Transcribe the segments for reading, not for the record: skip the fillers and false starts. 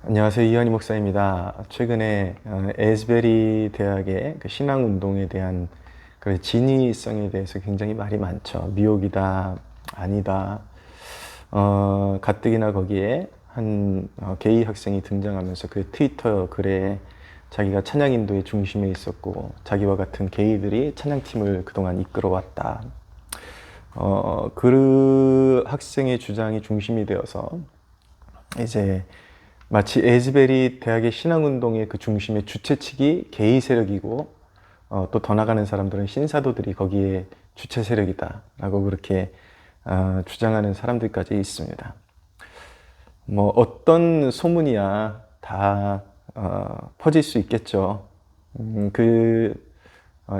안녕하세요. 이현희 목사입니다. 최근에 에스베리 대학의 그 신앙운동에 대한 그 진위성에 대해서 굉장히 말이 많죠. 미혹이다, 아니다. 가뜩이나 거기에 한 게이 학생이 등장하면서 그 트위터 글에 자기가 찬양 인도의 중심에 있었고 자기와 같은 게이들이 찬양팀을 그동안 이끌어왔다. 그 학생의 주장이 중심이 되어서 이제 마치 에즈베리 대학의 신앙운동의 그 중심의 주체 측이 게이 세력이고 또 더 나가는 사람들은 신사도들이 거기에 주체 세력이다 라고 그렇게 주장하는 사람들까지 있습니다. 뭐 어떤 소문이야 다 퍼질 수 있겠죠.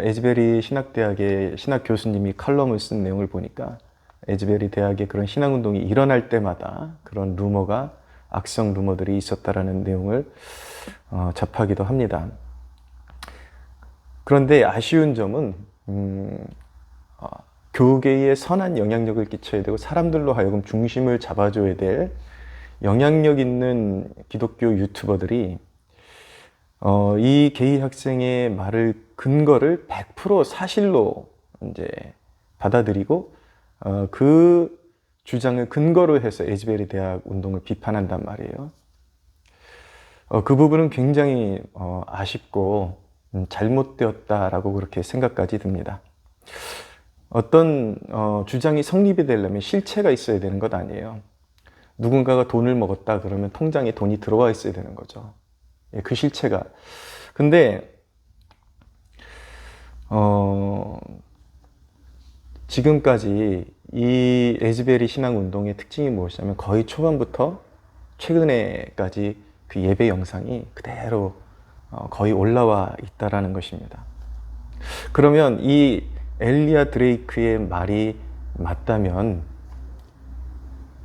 에즈베리 신학대학의 신학 교수님이 칼럼을 쓴 내용을 보니까 에즈베리 대학의 그런 신앙운동이 일어날 때마다 그런 루머가 악성 루머들이 있었다라는 내용을 접하기도 합니다. 그런데 아쉬운 점은 교계에 선한 영향력을 끼쳐야 되고 사람들로 하여금 중심을 잡아줘야 될 영향력 있는 기독교 유튜버들이 이 게이 학생의 말을 근거를 100% 사실로 이제 받아들이고 그 주장을 근거로 해서 에즈베리 대학 운동을 비판한단 말이에요. 그 부분은 굉장히 아쉽고 잘못되었다라고 그렇게 생각까지 듭니다. 어떤 주장이 성립이 되려면 실체가 있어야 되는 것 아니에요. 누군가가 돈을 먹었다 그러면 통장에 돈이 들어와 있어야 되는 거죠. 그 실체가. 근데 지금까지 이 에즈베리 신앙운동의 특징이 무엇이냐면 거의 초반부터 최근에까지 그 예배 영상이 그대로 거의 올라와 있다라는 것입니다. 그러면 이 엘리야 드레이크의 말이 맞다면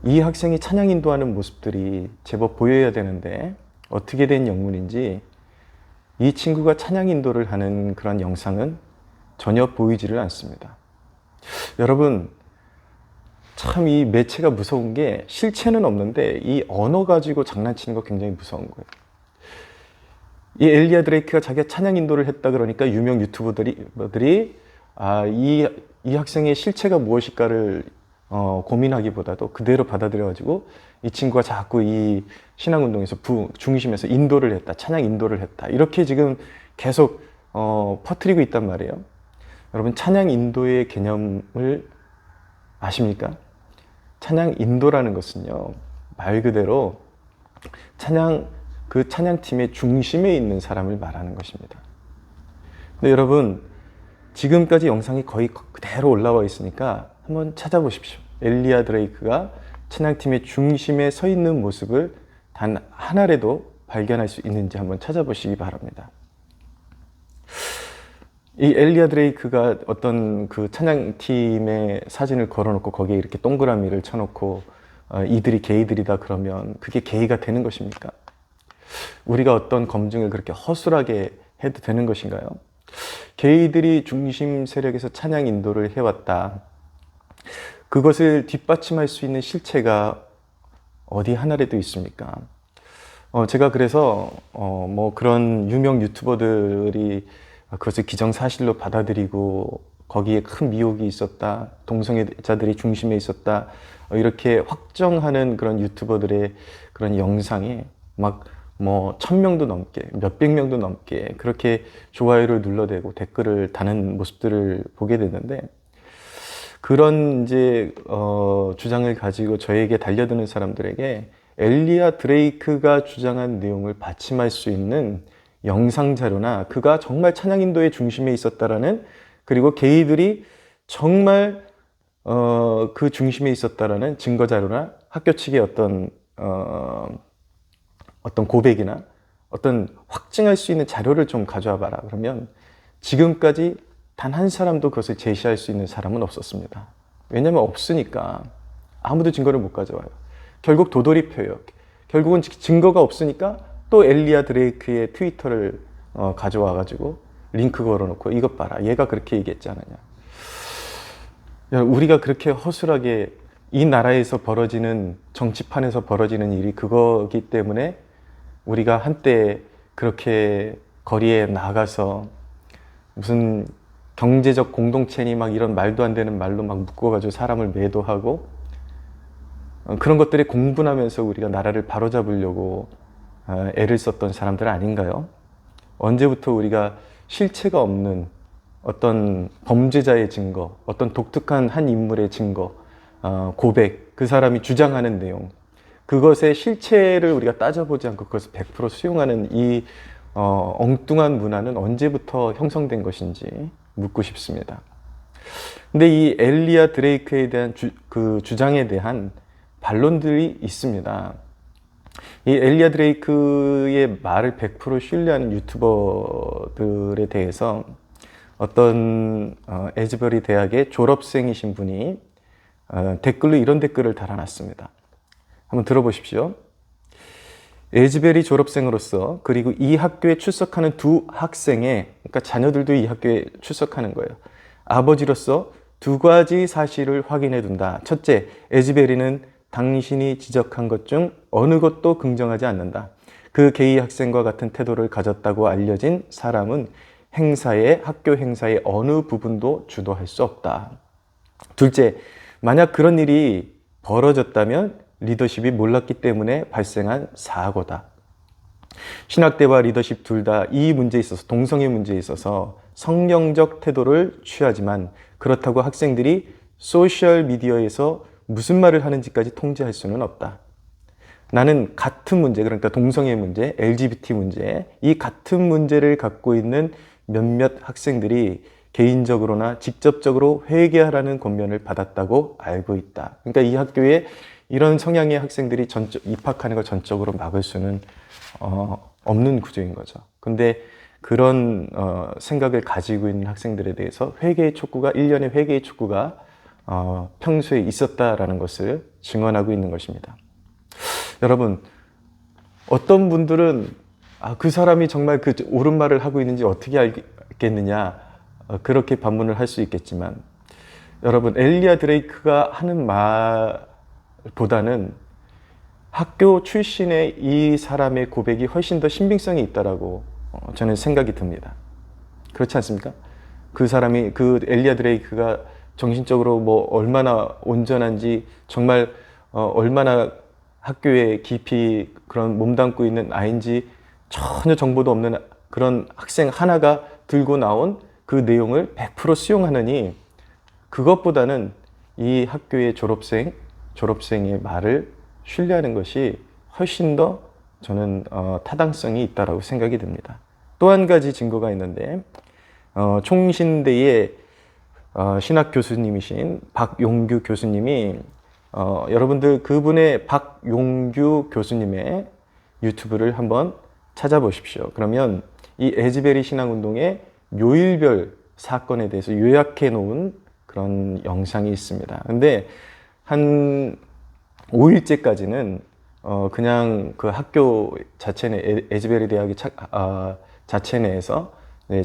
이 학생이 찬양 인도하는 모습들이 제법 보여야 되는데 어떻게 된 영문인지 이 친구가 찬양 인도를 하는 그런 영상은 전혀 보이지를 않습니다. 여러분, 참 이 매체가 무서운 게 실체는 없는데 이 언어 가지고 장난치는 거 굉장히 무서운 거예요. 이 엘리야 드레이크가 자기가 찬양 인도를 했다 그러니까 유명 유튜버들이 이 학생의 실체가 무엇일까를 고민하기보다도 그대로 받아들여가지고 이 친구가 자꾸 이 신앙운동에서 중심에서 인도를 했다, 찬양 인도를 했다 이렇게 지금 계속 퍼뜨리고 있단 말이에요. 여러분, 찬양 인도의 개념을 아십니까? 찬양 인도라는 것은요, 말 그대로 그 찬양팀의 중심에 있는 사람을 말하는 것입니다. 근데 여러분, 지금까지 영상이 거의 그대로 올라와 있으니까 한번 찾아보십시오. 엘리야 드레이크가 찬양팀의 중심에 서 있는 모습을 단 하나라도 발견할 수 있는지 한번 찾아보시기 바랍니다. 이 엘리야 드레이크가 어떤 그 찬양팀의 사진을 걸어놓고 거기에 이렇게 동그라미를 쳐놓고 이들이 게이들이다 그러면 그게 게이가 되는 것입니까? 우리가 어떤 검증을 그렇게 허술하게 해도 되는 것인가요? 게이들이 중심 세력에서 찬양 인도를 해왔다. 그것을 뒷받침할 수 있는 실체가 어디 하나라도 있습니까? 제가 그래서 뭐 그런 유명 유튜버들이 그것을 기정사실로 받아들이고 거기에 큰 미혹이 있었다, 동성애자들이 중심에 있었다 이렇게 확정하는 그런 유튜버들의 그런 영상에 막 뭐 1000명도 넘게 몇백 명도 넘게 그렇게 좋아요를 눌러대고 댓글을 다는 모습들을 보게 됐는데, 그런 이제 주장을 가지고 저에게 달려드는 사람들에게 엘리야 드레이크가 주장한 내용을 받침할 수 있는 영상 자료나 그가 정말 찬양 인도의 중심에 있었다라는, 그리고 게이들이 정말 그 중심에 있었다라는 증거 자료나 학교 측의 어떤 고백이나 어떤 확증할 수 있는 자료를 좀 가져와 봐라. 그러면 지금까지 단 한 사람도 그것을 제시할 수 있는 사람은 없었습니다. 왜냐하면 없으니까 아무도 증거를 못 가져와요. 결국 도돌이표예요. 결국은 증거가 없으니까 또 엘리야 드레이크의 트위터를 가져와가지고 링크 걸어놓고 이것 봐라, 얘가 그렇게 얘기했지 않느냐. 우리가 그렇게 허술하게 이 나라에서 벌어지는, 정치판에서 벌어지는 일이 그거기 때문에 우리가 한때 그렇게 거리에 나가서 무슨 경제적 공동체니 막 이런 말도 안 되는 말로 막 묶어가지고 사람을 매도하고 그런 것들에 공분하면서 우리가 나라를 바로잡으려고 애를 썼던 사람들 아닌가요? 언제부터 우리가 실체가 없는 어떤 범죄자의 증거, 어떤 독특한 한 인물의 증거, 고백, 그 사람이 주장하는 내용, 그것의 실체를 우리가 따져보지 않고 그것을 100% 수용하는 이 엉뚱한 문화는 언제부터 형성된 것인지 묻고 싶습니다. 근데 이 엘리야 드레이크에 대한 그 주장에 대한 반론들이 있습니다. 이 엘리야 드레이크의 말을 100% 신뢰하는 유튜버들에 대해서 어떤 에즈버리 대학의 졸업생이신 분이 댓글로 이런 댓글을 달아놨습니다. 한번 들어보십시오. 에즈베리 졸업생으로서 그리고 이 학교에 출석하는 두 학생의, 그러니까 자녀들도 이 학교에 출석하는 거예요. 아버지로서 두 가지 사실을 확인해 둔다. 첫째, 에즈베리는 당신이 지적한 것 중 어느 것도 긍정하지 않는다. 그 게이 학생과 같은 태도를 가졌다고 알려진 사람은 학교 행사의 어느 부분도 주도할 수 없다. 둘째, 만약 그런 일이 벌어졌다면 리더십이 몰랐기 때문에 발생한 사고다. 신학대와 리더십 둘 다 이 문제에 있어서, 동성애 문제에 있어서 성경적 태도를 취하지만 그렇다고 학생들이 소셜미디어에서 무슨 말을 하는지까지 통제할 수는 없다. 나는 같은 문제, 그러니까 동성애 문제, LGBT 문제, 이 같은 문제를 갖고 있는 몇몇 학생들이 개인적으로나 직접적으로 회개하라는 권면을 받았다고 알고 있다. 그러니까 이 학교에 이런 성향의 학생들이 입학하는 걸 전적으로 막을 수는 없는 구조인 거죠. 근데 그런 생각을 가지고 있는 학생들에 대해서 회개의 촉구가, 일련의 회개의 촉구가 평소에 있었다라는 것을 증언하고 있는 것입니다. 여러분, 어떤 분들은 그 사람이 정말 그 옳은 말을 하고 있는지 어떻게 알겠느냐, 그렇게 반문을 할 수 있겠지만, 여러분, 엘리야 드레이크가 하는 말보다는 학교 출신의 이 사람의 고백이 훨씬 더 신빙성이 있다라고 저는 생각이 듭니다. 그렇지 않습니까? 그 사람이, 그 엘리야 드레이크가 정신적으로 뭐 얼마나 온전한지, 정말 얼마나 학교에 깊이 그런 몸담고 있는 아이인지 전혀 정보도 없는 그런 학생 하나가 들고 나온 그 내용을 100% 수용하느니, 그것보다는 이 학교의 졸업생의 말을 신뢰하는 것이 훨씬 더 저는 타당성이 있다고 생각이 듭니다. 또 한 가지 증거가 있는데, 총신대의 신학 교수님이신 박용규 교수님이 여러분들 그분의 박용규 교수님의 유튜브를 한번 찾아보십시오. 그러면 이 에즈베리 신앙운동의 묘일별 사건에 대해서 요약해 놓은 그런 영상이 있습니다. 근데 한 5일째까지는 그냥 그 학교 자체 내, 에즈베리 대학의 자체 내에서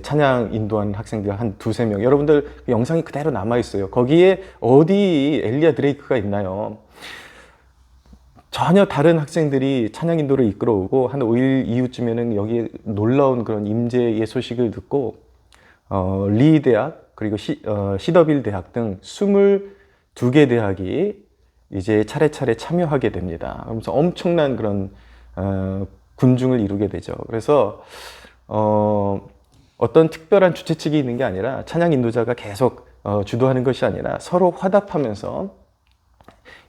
찬양 인도하는 학생들 한 두세 명, 여러분들 그 영상이 그대로 남아있어요. 거기에 어디 엘리야 드레이크가 있나요? 전혀 다른 학생들이 찬양 인도를 이끌어오고, 한 5일 이후쯤에는 여기에 놀라운 그런 임재의 소식을 듣고 리 대학, 그리고 시더빌 대학 등 22개 대학이 이제 차례차례 참여하게 됩니다. 그러면서 엄청난 그런 군중을 이루게 되죠. 그래서 어떤 특별한 주최 측이 있는 게 아니라, 찬양 인도자가 계속 주도하는 것이 아니라 서로 화답하면서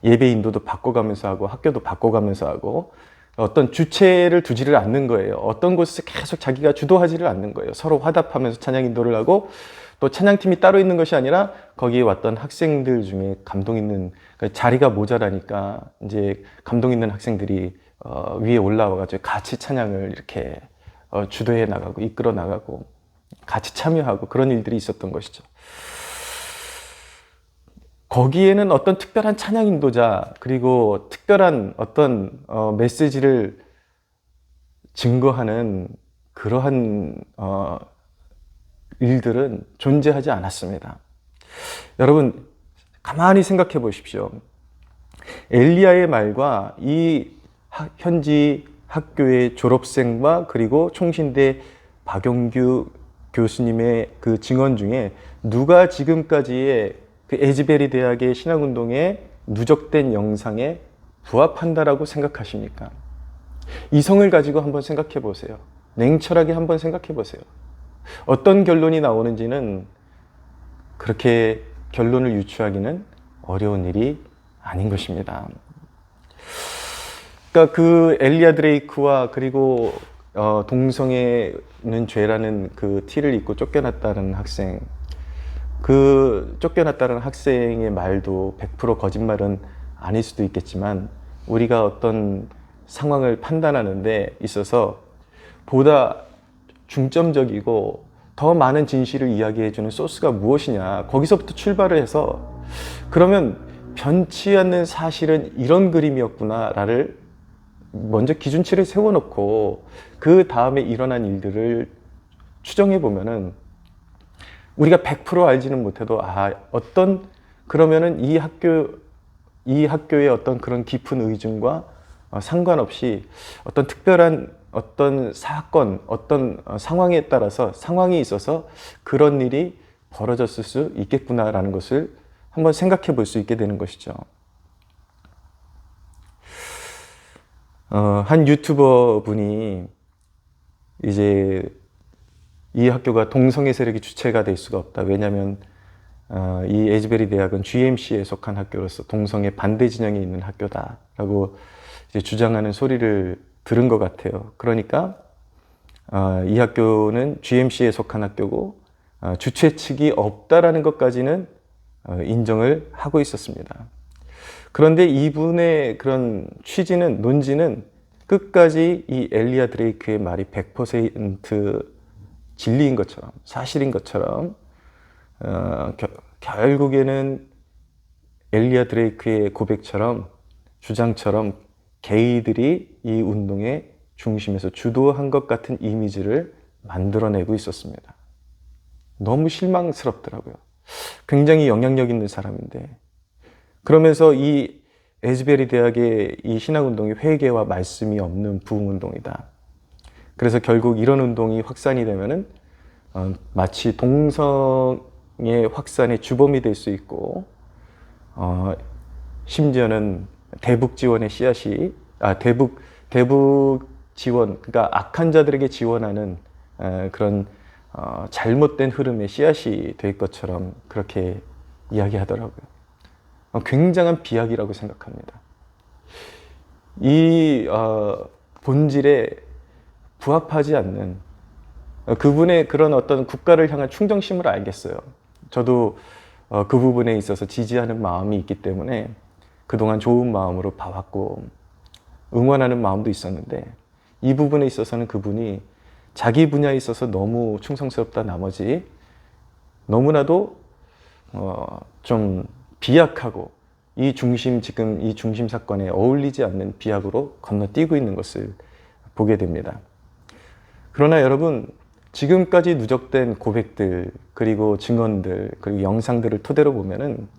예배 인도도 바꿔가면서 하고 학교도 바꿔가면서 하고, 어떤 주체를 두지를 않는 거예요. 어떤 곳에서 계속 자기가 주도하지를 않는 거예요. 서로 화답하면서 찬양 인도를 하고, 또 찬양팀이 따로 있는 것이 아니라 거기에 왔던 학생들 중에 감동 있는, 그러니까 자리가 모자라니까 이제 감동 있는 학생들이 위에 올라와가지고 같이 찬양을 이렇게 주도해 나가고 이끌어 나가고 같이 참여하고 그런 일들이 있었던 것이죠. 거기에는 어떤 특별한 찬양 인도자, 그리고 특별한 어떤 메시지를 증거하는 그러한 일들은 존재하지 않았습니다. 여러분, 가만히 생각해 보십시오. 엘리야의 말과 이 현지 학교의 졸업생과 그리고 총신대 박용규 교수님의 그 증언 중에 누가 지금까지의 그 에즈베리 대학의 신학운동에 누적된 영상에 부합한다라고 생각하십니까? 이성을 가지고 한번 생각해 보세요. 냉철하게 한번 생각해 보세요. 어떤 결론이 나오는지는 그렇게 결론을 유추하기는 어려운 일이 아닌 것입니다. 그러니까 그 엘리야 드레이크와 그리고 동성애는 죄라는 그 티를 입고 쫓겨났다는 학생, 그 쫓겨났다는 학생의 말도 100% 거짓말은 아닐 수도 있겠지만 우리가 어떤 상황을 판단하는 데 있어서 보다 중점적이고 더 많은 진실을 이야기해주는 소스가 무엇이냐, 거기서부터 출발을 해서 그러면 변치 않는 사실은 이런 그림이었구나를 먼저 기준치를 세워놓고 그 다음에 일어난 일들을 추정해 보면은 우리가 100% 알지는 못해도 그러면은 이 학교의 어떤 그런 깊은 의중과 상관없이 어떤 특별한 어떤 사건, 어떤 상황에 따라서 상황이 있어서 그런 일이 벌어졌을 수 있겠구나라는 것을 한번 생각해 볼 수 있게 되는 것이죠. 한 유튜버 분이 이제 이 학교가 동성애 세력이 주체가 될 수가 없다. 왜냐하면 이 에즈베리 대학은 GMC에 속한 학교로서 동성애 반대 진영에 있는 학교다라고 이제 주장하는 소리를 들은 것 같아요. 그러니까 이 학교는 GMC에 속한 학교고 주최 측이 없다라는 것까지는 인정을 하고 있었습니다. 그런데 이분의 그런 취지는, 논지는 끝까지 이 엘리야 드레이크의 말이 100% 진리인 것처럼, 사실인 것처럼 결국에는 엘리야 드레이크의 고백처럼, 주장처럼 게이들이 이 운동의 중심에서 주도한 것 같은 이미지를 만들어내고 있었습니다. 너무 실망스럽더라고요. 굉장히 영향력 있는 사람인데, 그러면서 이 에즈베리 대학의 이 신학운동이 회개와 말씀이 없는 부흥운동이다. 그래서 결국 이런 운동이 확산이 되면은 마치 동성애 확산의 주범이 될 수 있고, 심지어는 대북 지원의 씨앗이, 대북 지원, 그러니까 악한 자들에게 지원하는 그런 잘못된 흐름의 씨앗이 될 것처럼 그렇게 이야기하더라고요. 굉장한 비약이라고 생각합니다. 이 본질에 부합하지 않는 그분의 그런 어떤 국가를 향한 충정심을 알겠어요. 저도 그 부분에 있어서 지지하는 마음이 있기 때문에 그동안 좋은 마음으로 봐왔고 응원하는 마음도 있었는데, 이 부분에 있어서는 그분이 자기 분야에 있어서 너무 충성스럽다 나머지 너무나도 좀 비약하고 지금 이 중심 사건에 어울리지 않는 비약으로 건너뛰고 있는 것을 보게 됩니다. 그러나 여러분, 지금까지 누적된 고백들, 그리고 증언들, 그리고 영상들을 토대로 보면은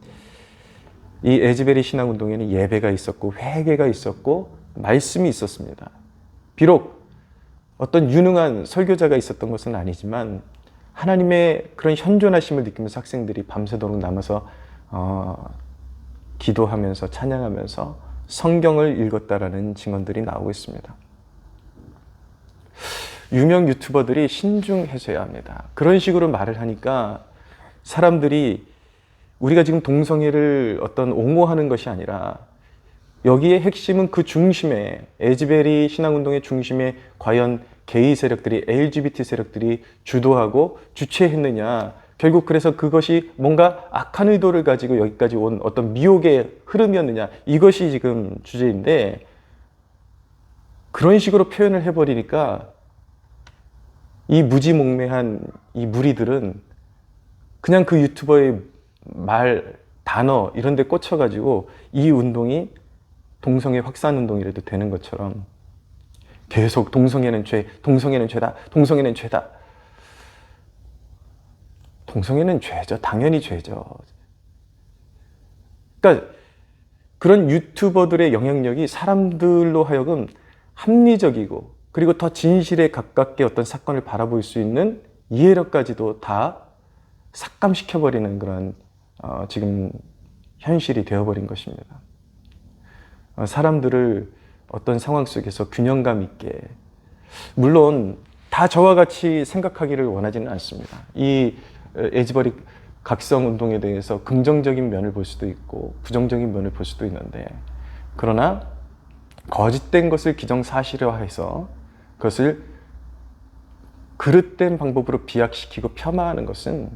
이 에즈베리 신학운동에는 예배가 있었고 회개가 있었고 말씀이 있었습니다. 비록 어떤 유능한 설교자가 있었던 것은 아니지만 하나님의 그런 현존하심을 느끼면서 학생들이 밤새도록 남아서 기도하면서 찬양하면서 성경을 읽었다라는 증언들이 나오고 있습니다. 유명 유튜버들이 신중해져야 합니다. 그런 식으로 말을 하니까 사람들이 우리가 지금 동성애를 어떤 옹호하는 것이 아니라 여기에 핵심은 그 중심에, 에즈베리 신앙운동의 중심에 과연 게이 세력들이, LGBT 세력들이 주도하고 주체했느냐, 결국 그래서 그것이 뭔가 악한 의도를 가지고 여기까지 온 어떤 미혹의 흐름이었느냐, 이것이 지금 주제인데, 그런 식으로 표현을 해버리니까 이 무지몽매한 이 무리들은 그냥 그 유튜버의 말, 단어 이런 데 꽂혀가지고 이 운동이 동성애 확산 운동이라도 되는 것처럼 계속 동성애는 죄, 동성애는 죄다, 동성애는 죄다. 동성애는 죄죠. 당연히 죄죠. 그러니까 그런 유튜버들의 영향력이 사람들로 하여금 합리적이고 그리고 더 진실에 가깝게 어떤 사건을 바라볼 수 있는 이해력까지도 다 삭감시켜버리는 그런 지금 현실이 되어버린 것입니다. 사람들을 어떤 상황 속에서 균형감 있게, 물론 다 저와 같이 생각하기를 원하지는 않습니다. 이 에즈버리 각성 운동에 대해서 긍정적인 면을 볼 수도 있고 부정적인 면을 볼 수도 있는데, 그러나 거짓된 것을 기정사실화해서 그것을 그릇된 방법으로 비약시키고 폄하하는 것은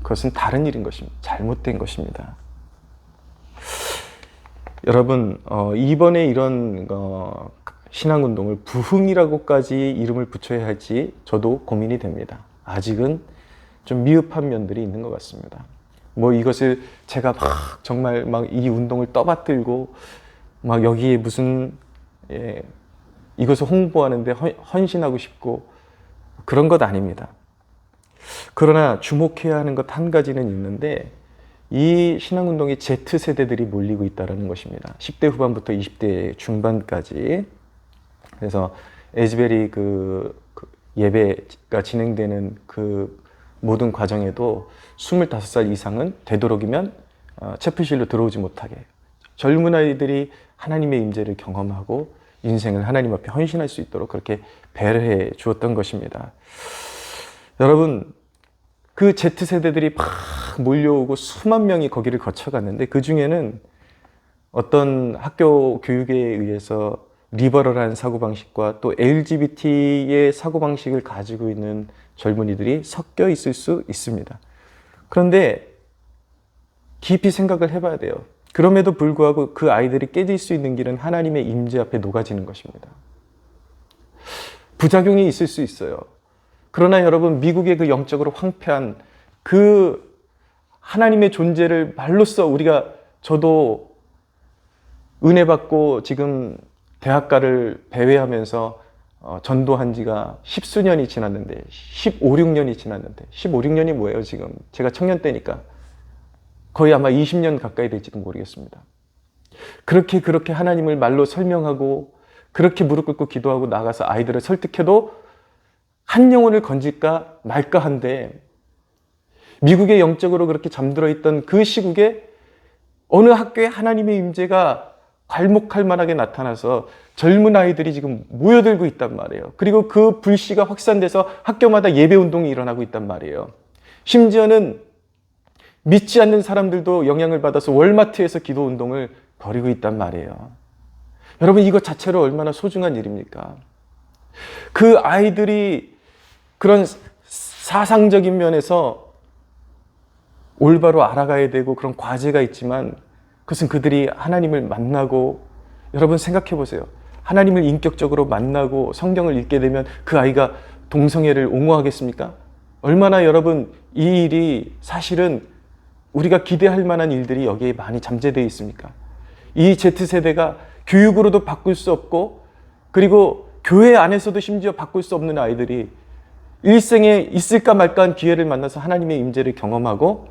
그것은 다른 일인 것입니다. 잘못된 것입니다. 여러분, 이번에 이런 신앙운동을 부흥이라고까지 이름을 붙여야 할지 저도 고민이 됩니다. 아직은 좀 미흡한 면들이 있는 것 같습니다. 뭐 이것을 제가 막 정말 막 이 운동을 떠받들고 막 여기에 무슨 이것을 홍보하는데 헌신하고 싶고 그런 것 아닙니다. 그러나 주목해야 하는 것 한 가지는 있는데, 이 신앙운동에 Z세대들이 몰리고 있다는 것입니다. 10대 후반부터 20대 중반까지. 그래서 에즈베리 예배가 진행되는 그 모든 과정에도 25살 이상은 되도록이면 채플실로 들어오지 못하게, 젊은 아이들이 하나님의 임재를 경험하고 인생을 하나님 앞에 헌신할 수 있도록 그렇게 배려해 주었던 것입니다. 여러분, 그 Z세대들이 막 몰려오고 수만 명이 거기를 거쳐갔는데, 그 중에는 어떤 학교 교육에 의해서 리버럴한 사고방식과 또 LGBT의 사고방식을 가지고 있는 젊은이들이 섞여 있을 수 있습니다. 그런데 깊이 생각을 해봐야 돼요. 그럼에도 불구하고 그 아이들이 깨질 수 있는 길은 하나님의 임재 앞에 녹아지는 것입니다. 부작용이 있을 수 있어요. 그러나 여러분, 미국의 그 영적으로 황폐한 그 하나님의 존재를 말로써 저도 은혜 받고 지금 대학가를 배회하면서 전도한 지가 10수년이 지났는데, 15, 16년이 지났는데, 15, 16년이 뭐예요 지금? 제가 청년 때니까 거의 아마 20년 가까이 될지도 모르겠습니다. 그렇게 하나님을 말로 설명하고 그렇게 무릎 꿇고 기도하고 나가서 아이들을 설득해도 한 영혼을 건질까 말까 한데, 미국의 영적으로 그렇게 잠들어 있던 그 시국에 어느 학교에 하나님의 임재가 괄목할 만하게 나타나서 젊은 아이들이 지금 모여들고 있단 말이에요. 그리고 그 불씨가 확산돼서 학교마다 예배 운동이 일어나고 있단 말이에요. 심지어는 믿지 않는 사람들도 영향을 받아서 월마트에서 기도 운동을 벌이고 있단 말이에요. 여러분, 이것 자체로 얼마나 소중한 일입니까? 그 아이들이 그런 사상적인 면에서 올바로 알아가야 되고 그런 과제가 있지만, 그것은 그들이 하나님을 만나고, 여러분 생각해 보세요. 하나님을 인격적으로 만나고 성경을 읽게 되면 그 아이가 동성애를 옹호하겠습니까? 얼마나 여러분, 이 일이 사실은 우리가 기대할 만한 일들이 여기에 많이 잠재되어 있습니까? 이 Z세대가 교육으로도 바꿀 수 없고, 그리고 교회 안에서도 심지어 바꿀 수 없는 아이들이 일생에 있을까 말까한 기회를 만나서 하나님의 임재를 경험하고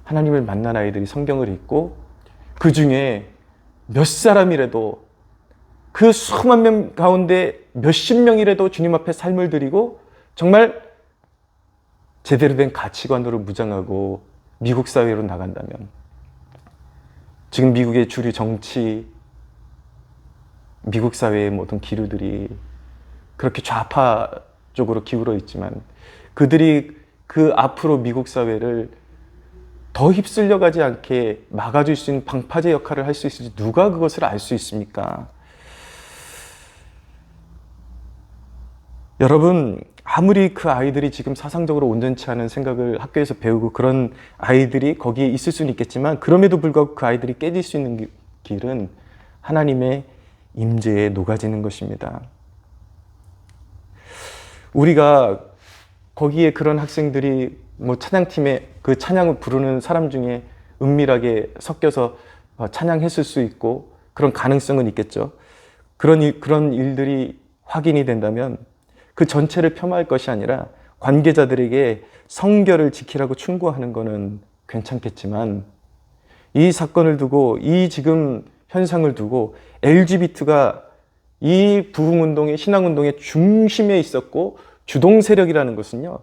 하나님을 만난 아이들이 성경을 읽고, 그 중에 몇 사람이라도, 그 수만 명 가운데 몇십 명이라도 주님 앞에 삶을 드리고 정말 제대로 된 가치관으로 무장하고 미국 사회로 나간다면, 지금 미국의 주류 정치, 미국 사회의 모든 기류들이 그렇게 좌파 쪽으로 기울어 있지만, 그들이 그 앞으로 미국 사회를 더 휩쓸려 가지 않게 막아줄 수 있는 방파제 역할을 할 수 있을지 누가 그것을 알 수 있습니까? 여러분, 아무리 그 아이들이 지금 사상적으로 온전치 않은 생각을 학교에서 배우고 그런 아이들이 거기에 있을 수는 있겠지만, 그럼에도 불구하고 그 아이들이 깨질 수 있는 길은 하나님의 임재에 녹아지는 것입니다. 우리가 거기에 그런 학생들이 찬양팀에 그 찬양을 부르는 사람 중에 은밀하게 섞여서 찬양했을 수 있고 그런 가능성은 있겠죠. 그런 일들이 확인이 된다면 그 전체를 폄하할 것이 아니라 관계자들에게 성결을 지키라고 충고하는 것은 괜찮겠지만, 이 사건을 두고, 이 지금 현상을 두고 LGBT가 이 부흥운동의 신앙운동의 중심에 있었고 주동 세력이라는 것은요,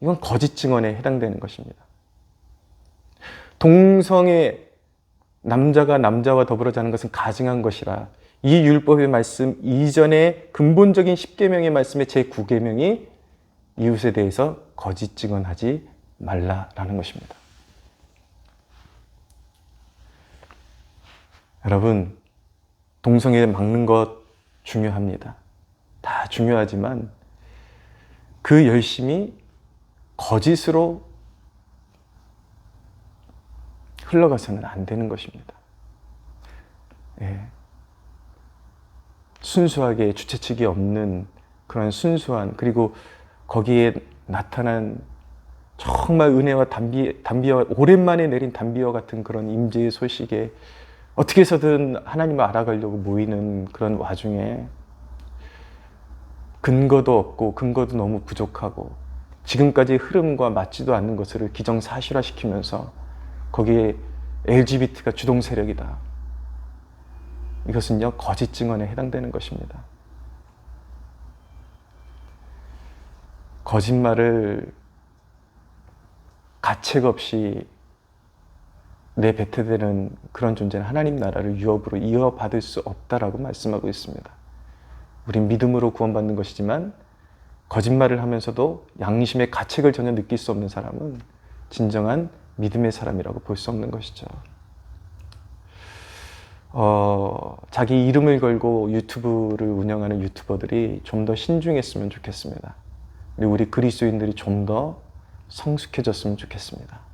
이건 거짓 증언에 해당되는 것입니다. 동성애 남자가 남자와 더불어 자는 것은 가증한 것이라 이 율법의 말씀 이전의 근본적인 10계명의 말씀의 제9계명이 이웃에 대해서 거짓 증언하지 말라라는 것입니다. 여러분, 동성애 막는 것 중요합니다. 다 중요하지만 그 열심이 거짓으로 흘러가서는 안 되는 것입니다. 예. 순수하게 주최측이 없는 그런 순수한, 그리고 거기에 나타난 정말 은혜와 단비와 오랜만에 내린 단비와 같은 그런 임재의 소식에 어떻게 해서든 하나님을 알아가려고 모이는 그런 와중에 근거도 없고 근거도 너무 부족하고 지금까지 흐름과 맞지도 않는 것을 기정사실화시키면서 거기에 LGBT가 주동 세력이다. 이것은요, 거짓 증언에 해당되는 것입니다. 거짓말을 가책 없이 내뱉어대는 그런 존재는 하나님 나라를 유업으로 이어받을 수 없다라고 말씀하고 있습니다. 우린 믿음으로 구원받는 것이지만 거짓말을 하면서도 양심의 가책을 전혀 느낄 수 없는 사람은 진정한 믿음의 사람이라고 볼 수 없는 것이죠. 자기 이름을 걸고 유튜브를 운영하는 유튜버들이 좀 더 신중했으면 좋겠습니다. 그리고 우리 그리스도인들이 좀 더 성숙해졌으면 좋겠습니다.